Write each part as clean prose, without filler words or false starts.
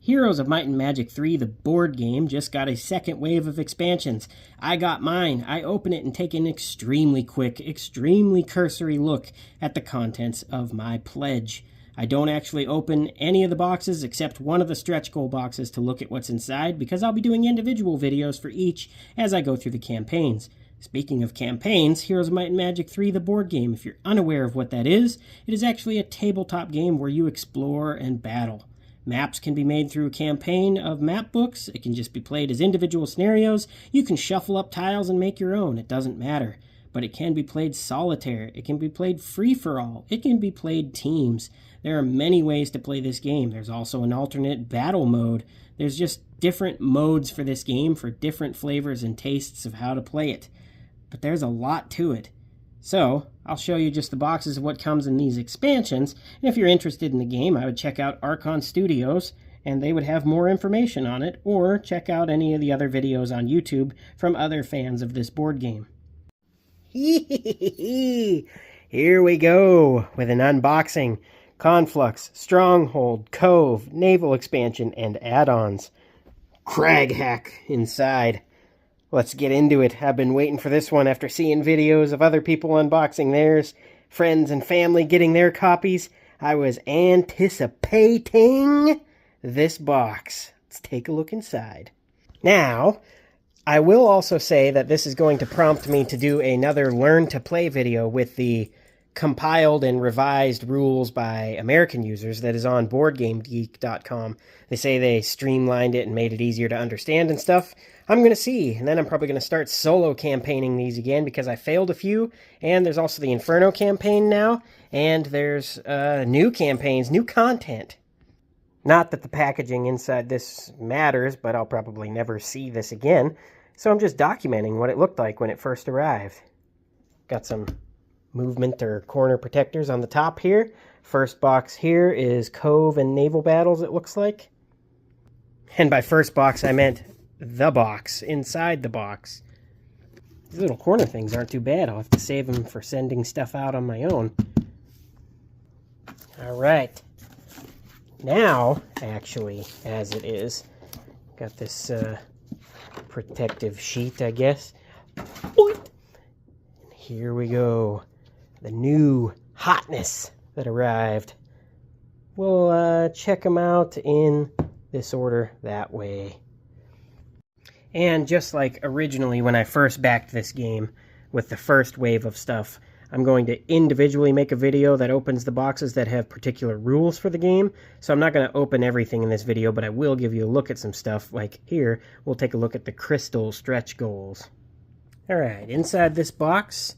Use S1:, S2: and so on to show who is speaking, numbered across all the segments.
S1: Heroes of Might and Magic 3, the board game, just got a second wave of expansions. I got mine. I open it and take an extremely quick, extremely cursory look at the contents of my pledge. I don't actually open any of the boxes except one of the stretch goal boxes to look at what's inside, because I'll be doing individual videos for each as I go through the campaigns. Speaking of campaigns, Heroes of Might and Magic 3, the board game, if you're unaware of what that is, it is actually a tabletop game where you explore and battle. Maps can be made through a campaign of map books. It can just be played as individual scenarios. You can shuffle up tiles and make your own. It doesn't matter. But it can be played solitaire. It can be played free-for-all. It can be played teams. There are many ways to play this game. There's also an alternate battle mode. There's just different modes for this game for different flavors and tastes of how to play it. But there's a lot to it. So, I'll show you just the boxes of what comes in these expansions, and if you're interested in the game, I would check out Archon Studios, and they would have more information on it, or check out any of the other videos on YouTube from other fans of this board game. Here we go, with an unboxing. Conflux, Stronghold, Cove, Naval expansion, and add-ons. Crag hack inside. Let's get into it. I've been waiting for this one after seeing videos of other people unboxing theirs, friends and family getting their copies. I was anticipating this box. Let's take a look inside. Now, I will also say that this is going to prompt me to do another Learn to Play video with the compiled and revised rules by American users that is on BoardGameGeek.com. They say they streamlined it and made it easier to understand and stuff. I'm going to see, and then I'm probably going to start solo campaigning these again because I failed a few, and there's also the Inferno campaign now, and there's new campaigns, new content. Not that the packaging inside this matters, but I'll probably never see this again, so I'm just documenting what it looked like when it first arrived. Got some movement or corner protectors on the top here. First box here is Cove and Naval Battles, it looks like. And by first box, I meant the box, inside the box. These little corner things aren't too bad. I'll have to save them for sending stuff out on my own. Alright. Now, actually, as it is, got this protective sheet, I guess. And here we go. The new hotness that arrived. We'll check them out in this order that way. And just like originally when I first backed this game with the first wave of stuff, I'm going to individually make a video that opens the boxes that have particular rules for the game. So I'm not going to open everything in this video, but I will give you a look at some stuff. Like here, we'll take a look at the crystal stretch goals. Alright, inside this box,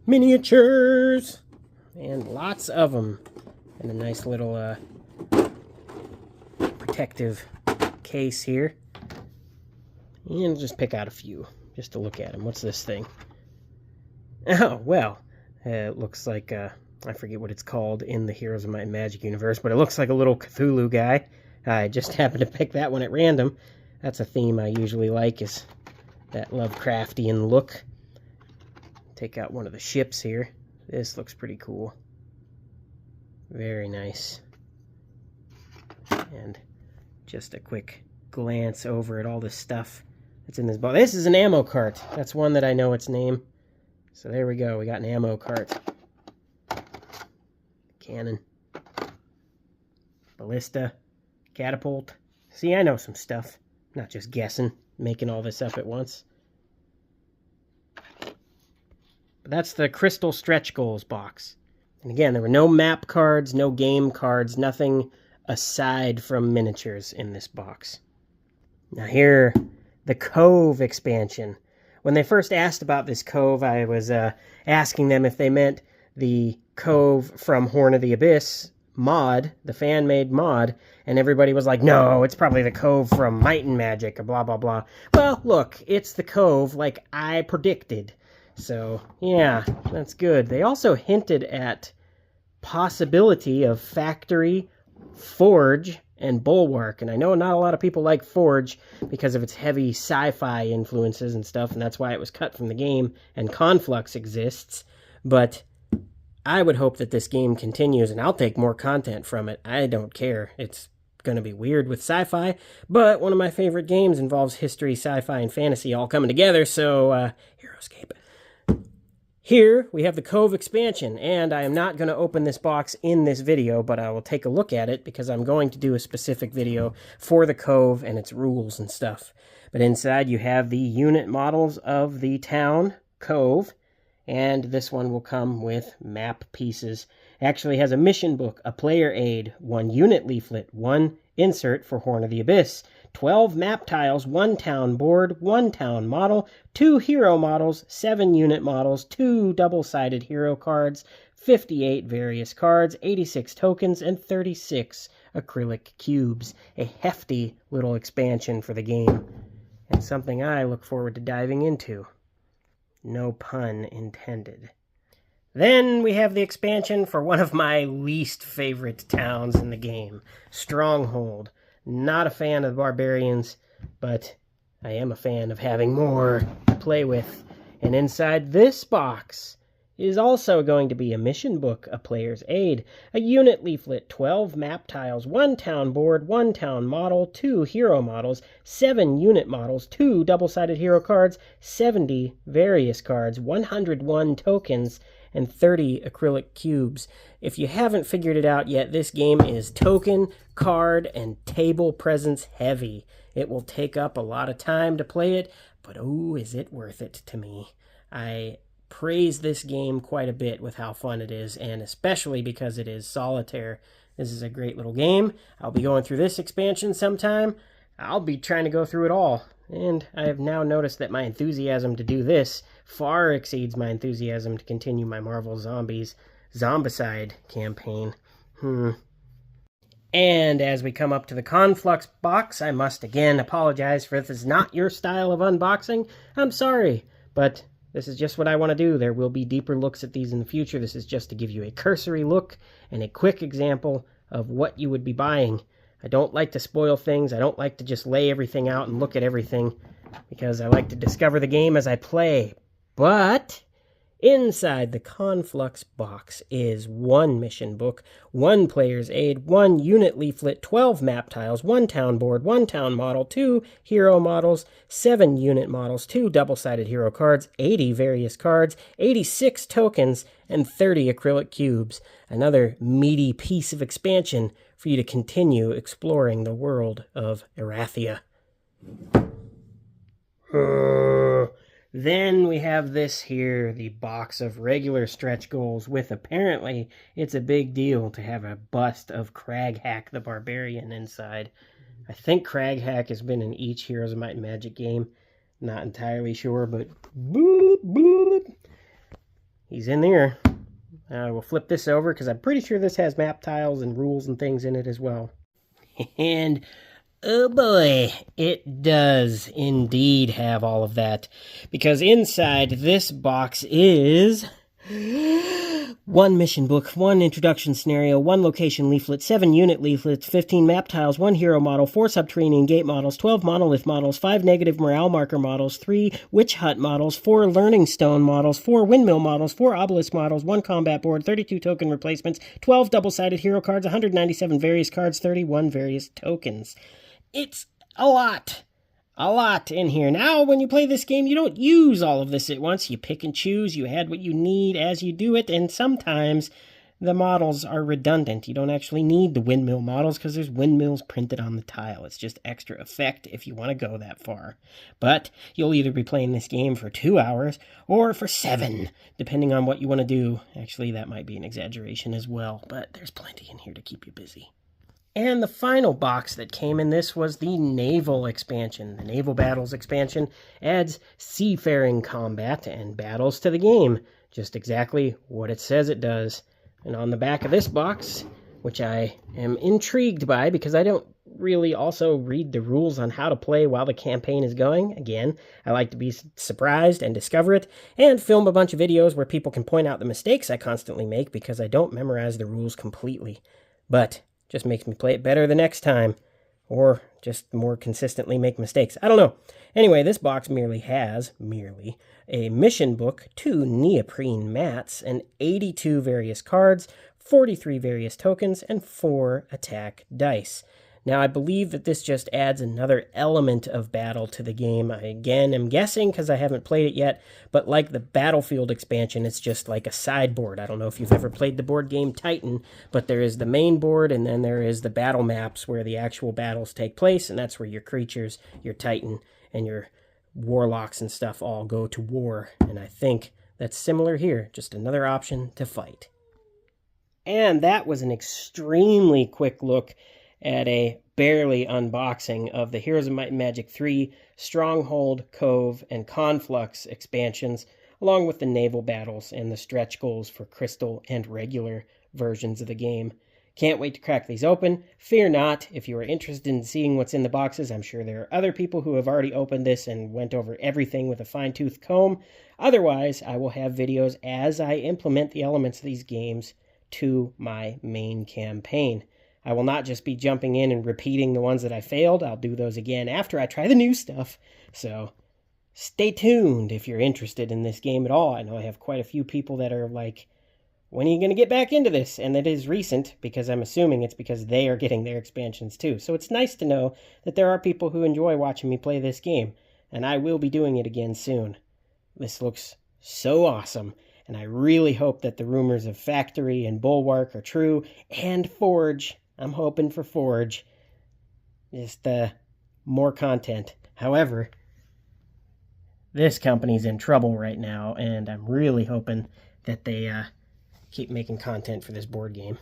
S1: miniatures! And lots of them. And a nice little protective case here. And just pick out a few, just to look at them. What's this thing? Oh, well, it looks like, I forget what it's called in the Heroes of Might and Magic universe, but it looks like a little Cthulhu guy. I just happened to pick that one at random. That's a theme I usually like, is that Lovecraftian look. Take out one of the ships here. This looks pretty cool. Very nice. And just a quick glance over at all this stuff that's in this box. This is an ammo cart. That's one that I know its name. So there we go. We got an ammo cart. Cannon. Ballista. Catapult. See, I know some stuff. Not just guessing, making all this up at once. But that's the Crystal Stretch Goals box. And again, there were no map cards, no game cards, nothing aside from miniatures in this box. Now here, the Cove expansion. When they first asked about this Cove, I was asking them if they meant the Cove from Horn of the Abyss mod, the fan-made mod, and everybody was like, no, it's probably the Cove from Might and Magic, or blah, blah, blah. Well, look, it's the Cove like I predicted. So, yeah, that's good. They also hinted at possibility of Factory, Forge, and Bulwark, and I know not a lot of people like Forge because of its heavy sci-fi influences and stuff, and that's why it was cut from the game, and Conflux exists, but I would hope that this game continues, and I'll take more content from it. I don't care. It's going to be weird with sci-fi, but one of my favorite games involves history, sci-fi, and fantasy all coming together, so Heroescape. Here, we have the Cove expansion, and I am not going to open this box in this video, but I will take a look at it because I'm going to do a specific video for the Cove and its rules and stuff. But inside, you have the unit models of the town, Cove, and this one will come with map pieces. Actually has a mission book, a player aid, 1 unit leaflet, 1 insert for Horn of the Abyss, 12 map tiles, 1 town board, 1 town model, 2 hero models, 7 unit models, 2 double-sided hero cards, 58 various cards, 86 tokens, and 36 acrylic cubes. A hefty little expansion for the game, and something I look forward to diving into. No pun intended. Then we have the expansion for one of my least favorite towns in the game, Stronghold. Not a fan of the barbarians, but I am a fan of having more to play with. And inside this box is also going to be a mission book, a player's aid, a unit leaflet, 12 map tiles, 1 town board, 1 town model, 2 hero models, 7 unit models, 2 double-sided hero cards, 70 various cards, 101 tokens, and 30 acrylic cubes. If you haven't figured it out yet, this game is token, card, and table presence heavy. It will take up a lot of time to play it, but oh, is it worth it to me. I praise this game quite a bit with how fun it is, and especially because it is solitaire. This is a great little game. I'll be going through this expansion sometime. I'll be trying to go through it all. And I have now noticed that my enthusiasm to do this far exceeds my enthusiasm to continue my Marvel Zombies Zombicide campaign. And as we come up to the Conflux box, I must again apologize for if this is not your style of unboxing. I'm sorry, but this is just what I want to do. There will be deeper looks at these in the future. This is just to give you a cursory look and a quick example of what you would be buying. I don't like to spoil things. I don't like to just lay everything out and look at everything because I like to discover the game as I play. But inside the Conflux box is 1 mission book, 1 player's aid, 1 unit leaflet, 12 map tiles, 1 town board, 1 town model, 2 hero models, 7 unit models, 2 double-sided hero cards, 80 various cards, 86 tokens, and 30 acrylic cubes. Another meaty piece of expansion for you to continue exploring the world of Erathia. Then we have this here, the box of regular stretch goals with apparently it's a big deal to have a bust of Craghack the Barbarian inside. I think Craghack has been in each Heroes of Might and Magic game. Not entirely sure, but boop, boop. He's in there. We'll flip this over because I'm pretty sure this has map tiles and rules and things in it as well. And oh boy, it does indeed have all of that. Because inside this box is 1 mission book, 1 introduction scenario, 1 location leaflet, 7 unit leaflets, 15 map tiles, 1 hero model, 4 subterranean gate models, 12 monolith models, 5 negative morale marker models, 3 witch hut models, 4 learning stone models, 4 windmill models, 4 obelisk models, 1 combat board, 32 token replacements, 12 double-sided hero cards, 197 various cards, 31 various tokens. It's a lot in here. Now, when you play this game, you don't use all of this at once. You pick and choose. You add what you need as you do it, and sometimes the models are redundant. You don't actually need the windmill models because there's windmills printed on the tile. It's just extra effect if you want to go that far. But you'll either be playing this game for 2 hours or for 7, depending on what you want to do. Actually, that might be an exaggeration as well, but there's plenty in here to keep you busy. And the final box that came in this was the Naval expansion. The Naval Battles expansion adds seafaring combat and battles to the game. Just exactly what it says it does. And on the back of this box, which I am intrigued by because I don't really also read the rules on how to play while the campaign is going. Again, I like to be surprised and discover it, and film a bunch of videos where people can point out the mistakes I constantly make because I don't memorize the rules completely. But just makes me play it better the next time, or just more consistently make mistakes. I don't know. Anyway, this box merely has a mission book, 2 neoprene mats, and 82 various cards, 43 various tokens, and 4 attack dice. Now, I believe that this just adds another element of battle to the game. I, again, am guessing because I haven't played it yet, but like the Battlefield expansion, it's just like a sideboard. I don't know if you've ever played the board game Titan, but there is the main board, and then there is the battle maps where the actual battles take place, and that's where your creatures, your Titan, and your warlocks and stuff all go to war. And I think that's similar here, just another option to fight. And that was an extremely quick look at a barely unboxing of the Heroes of Might and Magic 3 Stronghold, Cove, and Conflux expansions, along with the Naval Battles and the stretch goals for Crystal and regular versions of the game. Can't wait to crack these open. Fear not, if you are interested in seeing what's in the boxes, I'm sure there are other people who have already opened this and went over everything with a fine-tooth comb. Otherwise, I will have videos as I implement the elements of these games to my main campaign. I will not just be jumping in and repeating the ones that I failed. I'll do those again after I try the new stuff. So stay tuned if you're interested in this game at all. I know I have quite a few people that are like, when are you going to get back into this? And it is recent, because I'm assuming it's because they are getting their expansions too. So it's nice to know that there are people who enjoy watching me play this game, and I will be doing it again soon. This looks so awesome, and I really hope that the rumors of Factory and Bulwark are true, and Forge. I'm hoping for Forge. Just more content. However, this company's in trouble right now, and I'm really hoping that they keep making content for this board game.